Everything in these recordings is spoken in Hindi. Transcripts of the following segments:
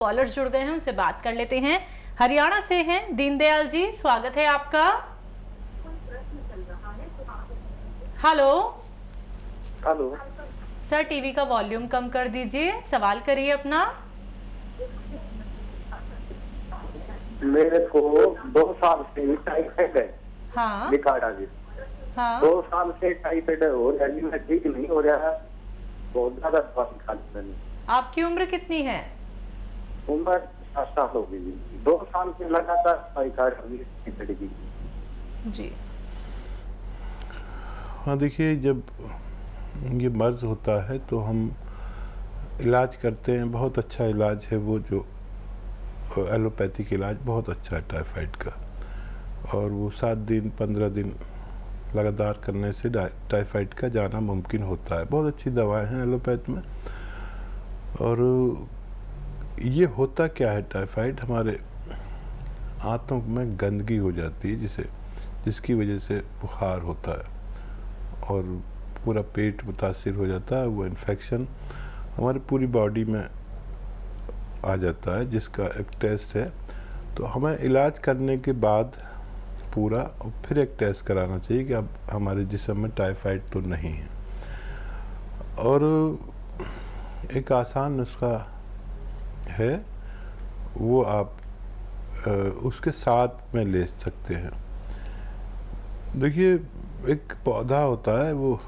कॉलर्स जुड़ गए हैं, उनसे बात कर लेते हैं। हरियाणा से हैं दीनदयाल जी, स्वागत है आपका। हेलो हेलो सर, टीवी का वॉल्यूम कम कर दीजिए, सवाल करिए अपना। मेरे को 2 साल से टाइफाइड है। हाँ निकाड़ा जी। हाँ 2 साल से टाइफाइड हो रहा है, मैं ठीक नहीं हो रहा है, बहुत ज्यादा दवाई खा ली मैंने। आपकी उम्र कितनी है? उम्र 7 साल हो गई जी। 2 साल से लगातार दवाई खा रही जी। हाँ देखिए, जब ये मर्ज होता है तो हम इलाज करते हैं। बहुत अच्छा इलाज है वो, जो एलोपैथिक इलाज बहुत अच्छा है टाइफाइड का, और वो 7 दिन 15 दिन लगातार करने से टाइफाइड का जाना मुमकिन होता है। बहुत अच्छी दवाएं हैं एलोपैथ में। और ये होता क्या है, टाइफाइड हमारे आंतों में गंदगी हो जाती है जिसकी वजह से बुखार होता है और पूरा पेट मुतासिर हो जाता है। वो इन्फेक्शन हमारी पूरी बॉडी में आ जाता है, जिसका एक टेस्ट है। तो हमें इलाज करने के बाद पूरा और फिर एक टेस्ट कराना चाहिए कि अब हमारे जिस्म में टाइफाइड तो नहीं है। और एक आसान नुस्खा है, वो आप उसके साथ में ले सकते हैं। देखिए, एक पौधा होता है, वो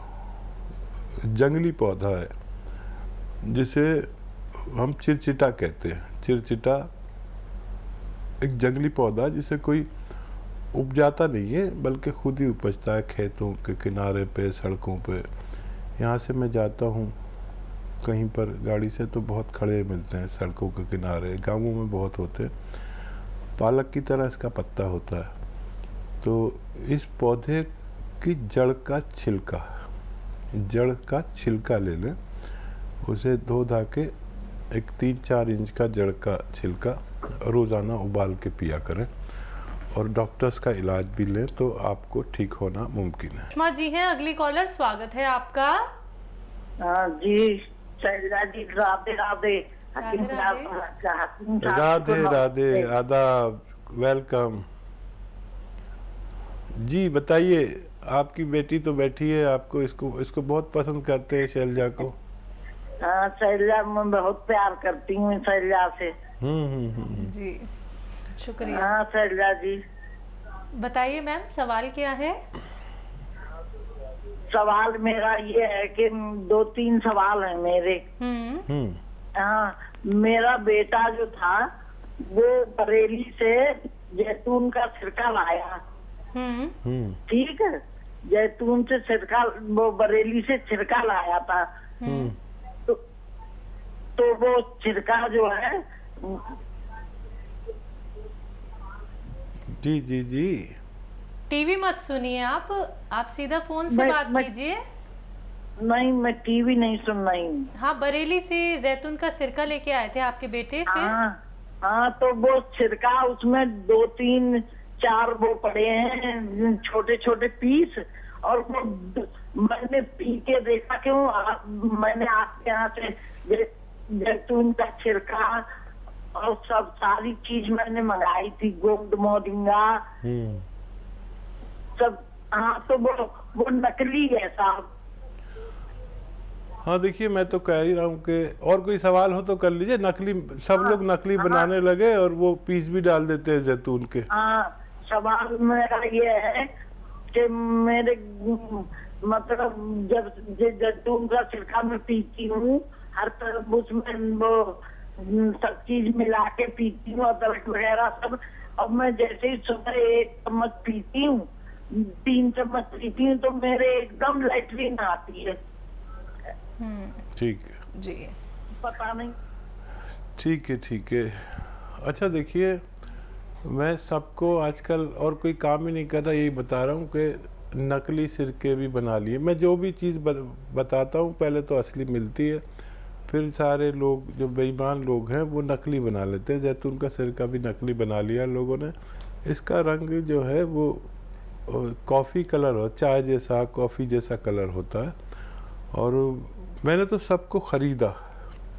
जंगली पौधा है जिसे हम चिरचिटा कहते हैं। चिरचिटा एक जंगली पौधा जिसे कोई उपजाता नहीं है, बल्कि खुद ही उपजता है खेतों के किनारे पे, सड़कों पे। यहाँ से मैं जाता हूँ कहीं पर गाड़ी से तो बहुत खड़े मिलते हैं सड़कों के किनारे, गाँवों में बहुत होते हैं। पालक की तरह इसका पत्ता होता है। तो इस पौधे की जड़ का छिलका ले लें, उसे धो धा के एक 3-4 इंच का जड़ का छिलका रोज़ाना उबाल के पिया करें, और डॉक्टर्स का इलाज भी लें तो आपको ठीक होना मुमकिन है। सुषमा जी हैं अगली कॉलर, स्वागत है आपका। जी शैलजा जी, राधे राधे। राधे राधे, आदाब, वेलकम जी। बताइए, आपकी बेटी तो बैठी है, आपको इसको बहुत पसंद करते हैं, शैलजा को। हाँ शैलजा, मैं बहुत प्यार करती हूँ शैलजा से। जी शुक्रिया। हाँ शैलजा जी, बताइए मैम, सवाल क्या है? सवाल मेरा ये है कि 2-3 सवाल है मेरे। हाँ, मेरा बेटा जो था वो बरेली से जैतून का सिरका लाया। ठीक है, जैतून से सिरका, वो बरेली से सिरका लाया था। तो वो छिड़का जो है। जी जी जी। टीवी मत सुनिए, आप सीधा फोन से बात कीजिए। नहीं, मैं टीवी नहीं सुन रही हूँ। हाँ, बरेली से जैतून का सिरका लेके आए थे आपके बेटे, फिर? हाँ, तो वो छिड़का, उसमें 2-3-4 वो पड़े हैं छोटे छोटे पीस, और वो मैंने पी के देखा क्यों, मैंने आपके यहाँ से जैतून का छिड़का और सब सारी चीज मैंने मंगाई थी, गोंद मोरिंगा सब। हाँ, तो वो नकली है साहब। हाँ देखिए, मैं तो कह ही रहा हूँ कि और कोई सवाल हो तो कर लीजिए। नकली सब लोग नकली बनाने लगे और वो पीस भी डाल देते हैं जैतून के। हाँ, सवाल मेरा ये है कि मेरे मतलब जब जैतून का छिड़का मैं पीती हूँ, हर तरफ उसमें वो सब चीज मिला के पीती हूँ, अदरक वगैरह सब। अब मैं जैसे ही सुबह 1 चम्मच पीती हूँ, 3 चम्मच पीती हूँ, तो मेरे एकदम लैट्रिन आती है। ठीक है जी, पता नहीं। ठीक है। अच्छा देखिए, मैं सबको आजकल और कोई काम ही नहीं कर रहा, यही बता रहा हूँ कि नकली सिरके भी बना लिए। मैं जो भी चीज़ बताता हूँ पहले तो असली मिलती है, फिर सारे लोग जो बेईमान लोग हैं वो नकली बना लेते हैं। जैतून का सिरका भी नकली बना लिया लोगों ने। इसका रंग जो है वो कॉफ़ी कलर हो, चाय जैसा, कॉफ़ी जैसा कलर होता है। और मैंने तो सबको ख़रीदा,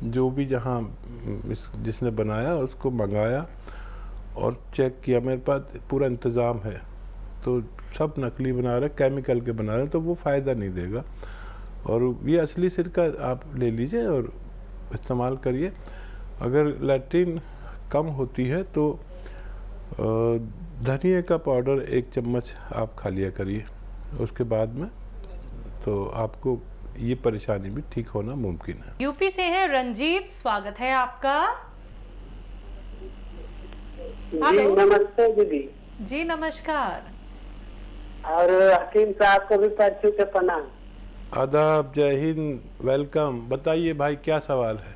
जो भी जहाँ जिसने बनाया उसको मंगाया और चेक किया, मेरे पास पूरा इंतज़ाम है, तो सब नकली बना रहे, केमिकल के बना रहे, तो वो फ़ायदा नहीं देगा। और ये असली सिरका आप ले लीजिए और इस्तेमाल करिए। अगर लैट्रिन कम होती है तो धनिया का पाउडर 1 चम्मच आप खा लिया करिए उसके बाद में, तो आपको ये परेशानी भी ठीक होना मुमकिन है। यूपी से हैं रंजीत, स्वागत है आपका। जी हेलो। नमस्ते दीदी, जी नमस्कार। और हकीम साहब को भी परसों से प्रणाम। आदाब, जय हिंद, वेलकम। बताइए भाई, क्या सवाल है?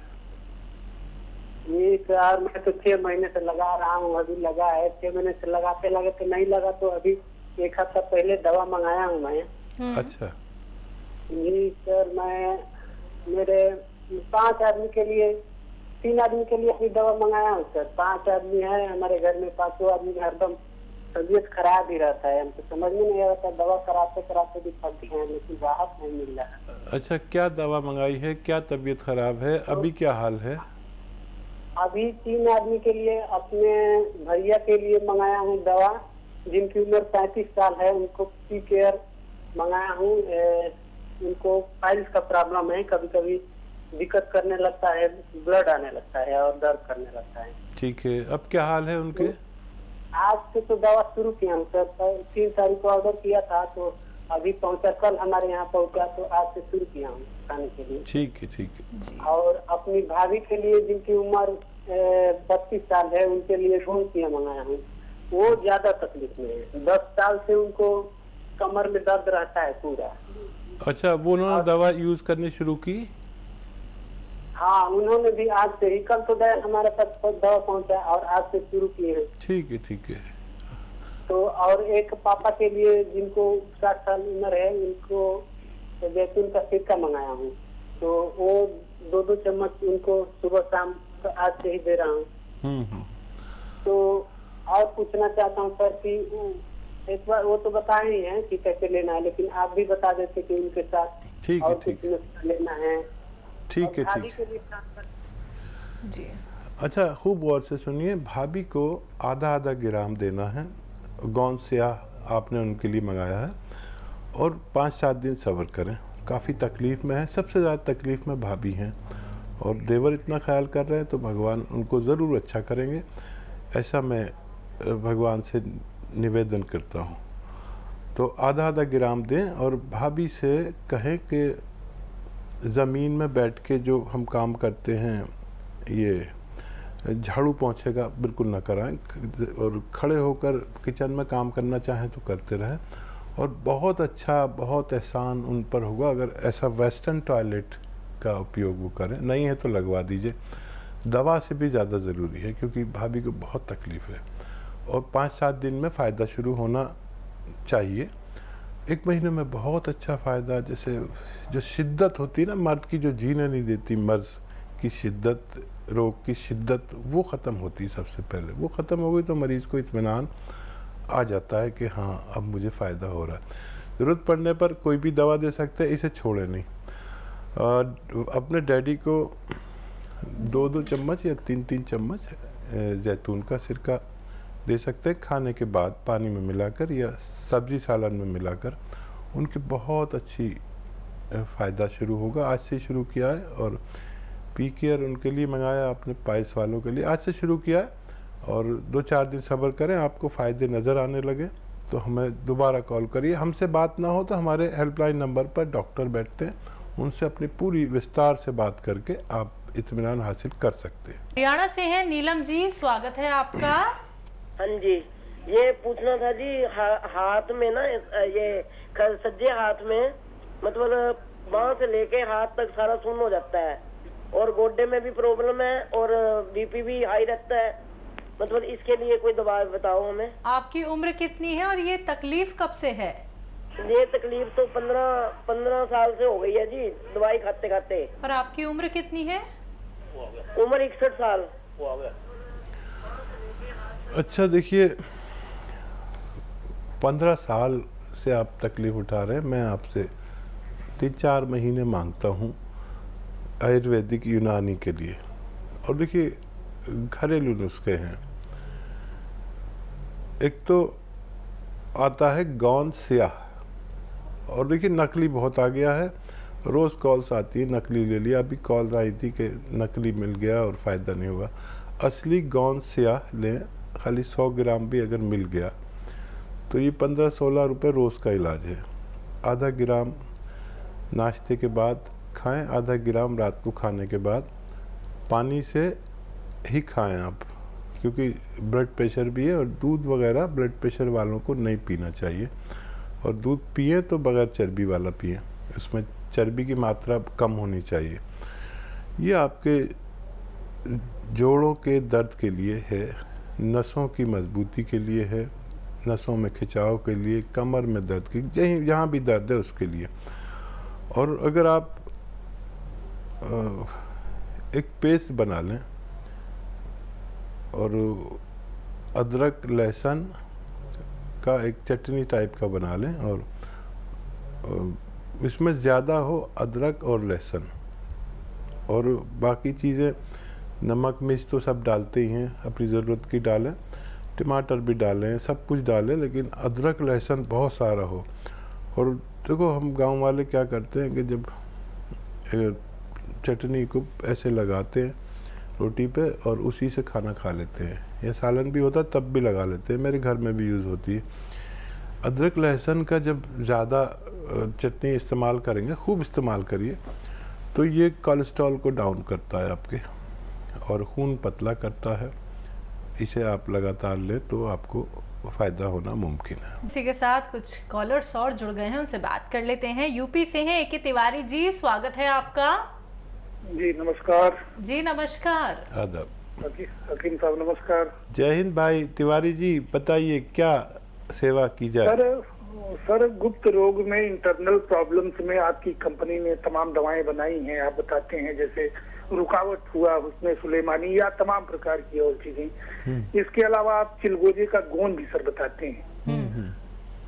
ये सर मैं तो 6 महीने से लगा रहा हूँ, अभी लगा है 6 महीने से, लगाते लगाते नहीं लगा तो अभी 1 हफ्ता पहले दवा मंगाया हूँ मैं। अच्छा। जी सर, मैं मेरे 5 आदमी के लिए, 3 आदमी के लिए अभी दवा मंगाया हूँ सर। 5 आदमी है हमारे घर में, 5 आदमी में हरदम तबीयत खराब ही रहता है, हमको समझ में नहीं आता, दवा कराते कराते भी थकते हैं लेकिन राहत नहीं मिल रहा है। अच्छा, क्या दवा मंगाई है, क्या तबीयत खराब है, अभी क्या हाल है? अभी 3 आदमी के लिए, अपने भैया के लिए मंगाया हूँ दवा, जिनकी उम्र 35 साल है, उनको पी केयर मंगाया हूँ। उनको पाइल्स का प्रॉब्लम है, कभी कभी दिक्कत करने लगता है, ब्लड आने लगता है और दर्द करने लगता है। ठीक है, अब क्या हाल है उनके? आज से तो दवा शुरू किया हूँ सर, 3 तारीख को ऑर्डर किया था तो अभी पहुंचा, कल हमारे यहाँ पहुंचा, तो आज से शुरू किया हूँ खाने के लिए। ठीक है, ठीक है। और अपनी भाभी के लिए जिनकी उम्र 32 साल है, उनके लिए घूम किया मंगाया हूँ। वो ज्यादा तकलीफ में है, 10 साल से उनको कमर में दर्द रहता है पूरा। अच्छा, वो उन्होंने दवा यूज करनी शुरू की? हाँ, उन्होंने भी आज से ही, कल तो हमारे पास दवा पहुंचा और आज से शुरू किए हैं। ठीक है, ठीक है। तो और एक पापा के लिए जिनको 60 साल उम्र है, उनको जैतून का सिरका मंगाया हूँ, तो वो 2-2 चम्मच उनको सुबह शाम आज से ही दे रहा हूँ। तो और पूछना चाहता हूँ सर कि एक बार वो तो बताए ही हैं कि कैसे लेना है, लेकिन आप भी बता देते कि उनके साथ ठीक है, और ठीक कुछ नुस्खा लेना है। ठीक है, और ठीक भाभी है। के लिए जी अच्छा, खूब गौर से सुनिए। भाभी को आधा ग्राम देना है, गोंद स्याह आपने उनके लिए मंगाया है, और 5-7 दिन सब्र करें। काफ़ी तकलीफ़ में है, सबसे ज़्यादा तकलीफ़ में भाभी हैं, और देवर इतना ख्याल कर रहे हैं तो भगवान उनको ज़रूर अच्छा करेंगे, ऐसा मैं भगवान से निवेदन करता हूँ। तो आधा ग्राम दें, और भाभी से कहें कि ज़मीन में बैठ के जो हम काम करते हैं, ये झाड़ू पोंछे का बिल्कुल ना कराएं, और खड़े होकर किचन में काम करना चाहें तो करते रहें। और बहुत अच्छा, बहुत एहसान उन पर होगा अगर ऐसा वेस्टर्न टॉयलेट का उपयोग वो करें। नहीं है तो लगवा दीजिए, दवा से भी ज़्यादा ज़रूरी है, क्योंकि भाभी को बहुत तकलीफ़ है, और 5-7 दिन में फ़ायदा शुरू होना चाहिए। 1 महीने में बहुत अच्छा फ़ायदा। जैसे जो शिद्दत होती है ना मर्द की, जो जीने नहीं देती, मर्ज की शिद्दत, रोग की शिद्दत, वो ख़त्म होती है सबसे पहले। वो ख़त्म हो गई तो मरीज़ को इत्मीनान आ जाता है कि हाँ, अब मुझे फ़ायदा हो रहा है। ज़रूरत पड़ने पर कोई भी दवा दे सकते हैं, इसे छोड़े नहीं। अपने डैडी को 2-2 चम्मच या 3-3 चम्मच जैतून का सिरका दे सकते हैं, खाने के बाद पानी में मिलाकर या सब्जी सालन में मिलाकर। उनकी बहुत अच्छी फ़ायदा शुरू होगा। आज से शुरू किया है, और पी केयर उनके लिए मंगाया आपने, पाइल्स वालों के लिए आज से शुरू किया है, और 2-4 दिन सब्र करें, आपको फ़ायदे नज़र आने लगे तो हमें दोबारा कॉल करिए। हमसे बात ना हो तो हमारे हेल्पलाइन नंबर पर डॉक्टर बैठते हैं, उनसे अपनी पूरी विस्तार से बात करके आप इत्मीनान हासिल कर सकते हैं। हरियाणा से हैं नीलम जी, स्वागत है आपका। हाँ जी, ये पूछना था जी, हाथ में ना ये सज्जे हाथ में, मतलब बांह से लेके हाथ तक सारा सुन्न हो जाता है, और गोड्डे में भी प्रॉब्लम है, और बीपी भी हाई रहता है। मतलब इसके लिए कोई दवा बताओ हमें। आपकी उम्र कितनी है और ये तकलीफ कब से है? ये तकलीफ तो 15 साल से हो गई है जी, दवाई खाते खाते। और आपकी उम्र कितनी है? उम्र 61 साल। अच्छा, देखिए 15 साल से आप तकलीफ़ उठा रहे हैं, मैं आपसे 3-4 महीने मांगता हूँ। आयुर्वेदिक यूनानी के लिए। और देखिए घरेलू नुस्खे हैं। एक तो आता है गौंद स्याह, और देखिए नकली बहुत आ गया है, रोज़ कॉल्स आती है नकली ले लिया। अभी कॉल आई थी कि नकली मिल गया और फ़ायदा नहीं हुआ। असली गौंद स्याह लें, खाली 100 ग्राम भी अगर मिल गया तो ये 15-16 रुपये रोज़ का इलाज है। आधा ग्राम नाश्ते के बाद खाएं, आधा ग्राम रात को खाने के बाद। पानी से ही खाएं आप, क्योंकि ब्लड प्रेशर भी है, और दूध वगैरह ब्लड प्रेशर वालों को नहीं पीना चाहिए। और दूध पिए तो बगैर चर्बी वाला पिए, उसमें चर्बी की मात्रा कम होनी चाहिए। ये आपके जोड़ों के दर्द के लिए है, नसों की मजबूती के लिए है, नसों में खिंचाव के लिए, कमर में दर्द की, जहाँ भी दर्द है उसके लिए। और अगर आप एक पेस्ट बना लें और अदरक लहसुन का एक चटनी टाइप का बना लें, और इसमें ज़्यादा हो अदरक और लहसुन, और बाकी चीज़ें नमक मिर्च तो सब डालते ही हैं, अपनी ज़रूरत की डालें, टमाटर भी डालें, सब कुछ डालें, लेकिन अदरक लहसुन बहुत सारा हो। और देखो हम गांव वाले क्या करते हैं कि जब चटनी को ऐसे लगाते हैं रोटी पे और उसी से खाना खा लेते हैं, या सालन भी होता तब भी लगा लेते हैं, मेरे घर में भी यूज़ होती है। अदरक लहसुन का जब ज़्यादा चटनी इस्तेमाल करेंगे, खूब इस्तेमाल करिए, तो ये कोलेस्ट्रॉल को डाउन करता है आपके, और खून पतला करता है। इसे आप लगातार लें तो आपको फ़ायदा होना मुमकिन है। इसी के साथ कुछ कॉलर्स और जुड़ गए हैं, उनसे बात कर लेते हैं। यूपी से हैं ए.के. तिवारी जी, स्वागत है आपका। जी नमस्कार। जी नमस्कार। आदाब। हकीम साहब नमस्कार। जय हिंद भाई तिवारी जी, बताइए क्या सेवा की जाए। सर गुप्त रोग में, इंटरनल प्रॉब्लम्स में आपकी कंपनी ने तमाम दवाएं बनाई हैं। आप बताते हैं जैसे रुकावट हुआ उसमें सुलेमानी, या तमाम प्रकार की और चीजें। इसके अलावा आप चिलगोजे का गोंद भी सर बताते हैं।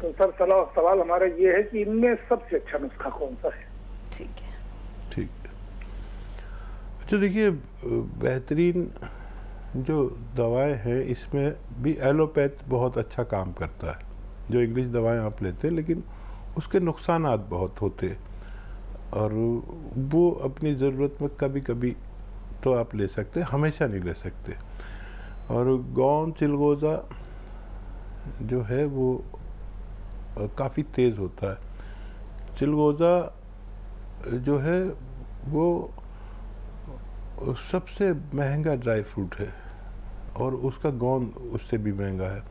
तो सर सवाल हमारा ये है कि इनमें सबसे अच्छा नुस्खा कौन सा है? ठीक है, ठीक। अच्छा देखिए, बेहतरीन जो दवाएं हैं इसमें भी एलोपैथ बहुत अच्छा काम करता है। जो इंग्लिश दवाएं आप लेते हैं, लेकिन उसके नुकसानात बहुत होते हैं, और वो अपनी ज़रूरत में कभी कभी तो आप ले सकते हैं, हमेशा नहीं ले सकते। और गोंद चिलगोज़ा जो है वो काफ़ी तेज़ होता है। चिलगोज़ा जो है वो सबसे महंगा ड्राई फ्रूट है, और उसका गोंद उससे भी महंगा है,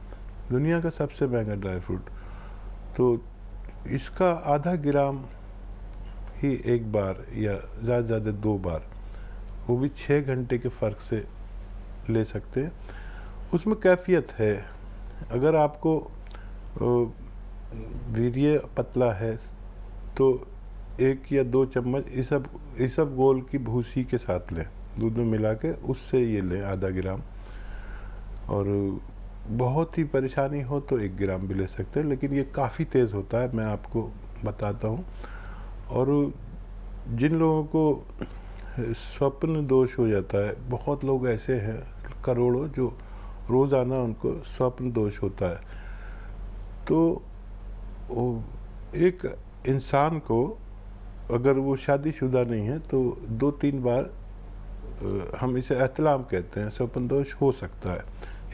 दुनिया का सबसे महंगा ड्राई फ्रूट। तो इसका आधा ग्राम ही एक बार, या ज़्यादा ज़्यादा 2 बार, वो भी 6 घंटे के फ़र्क से ले सकते हैं। उसमें कैफियत है। अगर आपको वीर्य पतला है तो 1 या 2 चम्मच इसबगोल की भूसी के साथ लें, दूध में मिला के, उससे ये लें आधा ग्राम। और बहुत ही परेशानी हो तो 1 ग्राम भी ले सकते हैं, लेकिन ये काफ़ी तेज़ होता है, मैं आपको बताता हूँ। और जिन लोगों को स्वप्न दोष हो जाता है, बहुत लोग ऐसे हैं करोड़ों जो रोज़ाना उनको स्वप्न दोष होता है। तो एक इंसान को अगर वो शादीशुदा नहीं है तो 2-3 बार, हम इसे एहतलाम कहते हैं, स्वप्न दोष हो सकता है।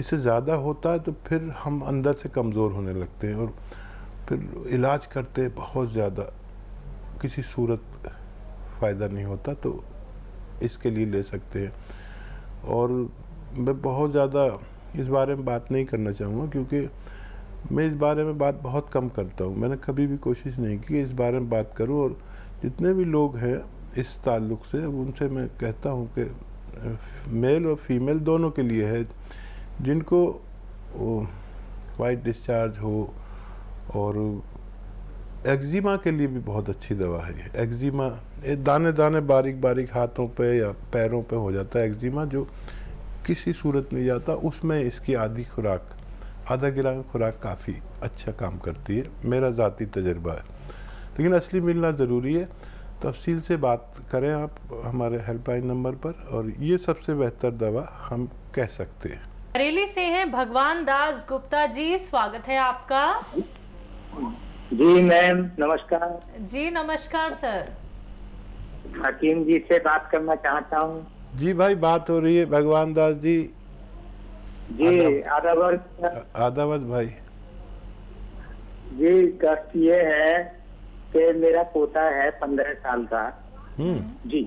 इससे ज़्यादा होता है तो फिर हम अंदर से कमज़ोर होने लगते हैं, और फिर इलाज करते बहुत ज़्यादा, किसी सूरत फ़ायदा नहीं होता, तो इसके लिए ले सकते हैं। और मैं बहुत ज़्यादा इस बारे में बात नहीं करना चाहूँगा, क्योंकि मैं इस बारे में बात बहुत कम करता हूँ। मैंने कभी भी कोशिश नहीं की इस बारे में बात करूँ, और जितने भी लोग हैं इस ताल्लुक़ से, उनसे मैं कहता हूँ कि मेल और फीमेल दोनों के लिए है, जिनको वाइट डिस्चार्ज हो, और एक्जिमा के लिए भी बहुत अच्छी दवा है। एक्जिमा दाने दाने बारीक बारीक हाथों पे या पैरों पे हो जाता है एक्जिमा, जो किसी सूरत नहीं जाता, उसमें इसकी आधी खुराक, आधा ग्राम खुराक काफ़ी अच्छा काम करती है, मेरा ज़ाती तजर्बा है। लेकिन असली मिलना ज़रूरी है। तफसील से बात करें आप हमारे हेल्पलाइन नंबर पर, और ये सबसे बेहतर दवा हम कह सकते हैं। बरेली से हैं भगवान दास गुप्ता जी, स्वागत है आपका। जी मैम नमस्कार। जी नमस्कार सर। हकीम जी से बात करना चाहता हूँ। जी भाई, बात हो रही है भगवान दास जी। जी आदावर आदावत भाई। जी कष्ट ये है कि मेरा पोता है 15 साल का। जी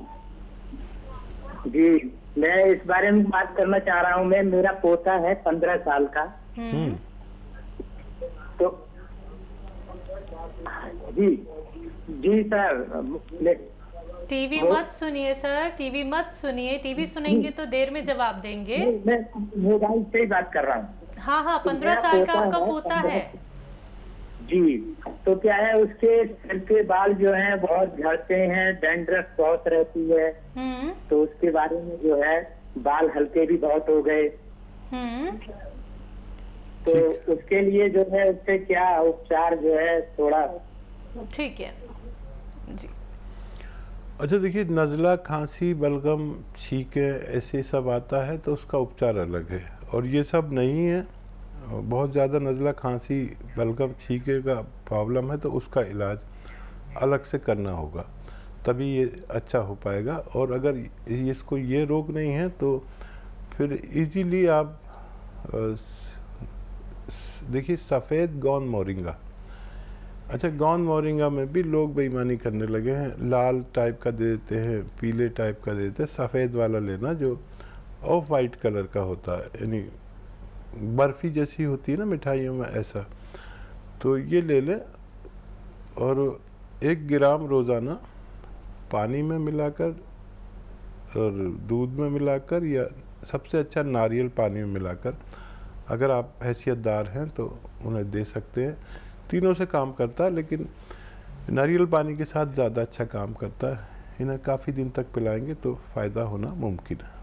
जी मैं इस बारे में बात करना चाह रहा हूँ। मैं मेरा पोता है 15 साल का। तो जी जी सर टीवी मत सुनिए सर, टीवी मत सुनिए, टीवी सुनेंगे तो देर में जवाब देंगे। मैं मोबाइल से ही बात कर रहा हूँ। हाँ हाँ, 15 साल का आपका पोता है। जी तो क्या है, उसके सिर के बाल जो हैं बहुत झड़ते हैं, डैंड्रफ बहुत रहती है। तो उसके बारे में जो है बाल हल्के भी बहुत हो गए। तो उसके लिए जो है उससे क्या उपचार जो है थोड़ा। ठीक है जी। अच्छा देखिए, नज़ला, खांसी, बलगम, छींके ऐसे सब आता है तो उसका उपचार अलग है, और ये सब नहीं है। बहुत ज़्यादा नज़ला, खांसी, बलगम, छींके का प्रॉब्लम है तो उसका इलाज अलग से करना होगा, तभी ये अच्छा हो पाएगा। और अगर इसको ये रोग नहीं है तो फिर इजीली आप देखिए सफ़ेद गौन मोरिंगा। अच्छा, गौन मोरिंगा में भी लोग बेईमानी करने लगे हैं, लाल टाइप का दे देते हैं, पीले टाइप का दे देते हैं। सफ़ेद वाला लेना जो ऑफ वाइट कलर का होता है, यानी बर्फ़ी जैसी होती है ना मिठाइयों में, ऐसा। तो ये ले लें और 1 ग्राम रोज़ाना पानी में मिलाकर और दूध में मिलाकर, या सबसे अच्छा नारियल पानी में मिलाकर, अगर आप हैसियतदार हैं तो उन्हें दे सकते हैं। तीनों से काम करता है, लेकिन नारियल पानी के साथ ज़्यादा अच्छा काम करता है। इन्हें काफ़ी दिन तक पिलाएंगे तो फ़ायदा होना मुमकिन है।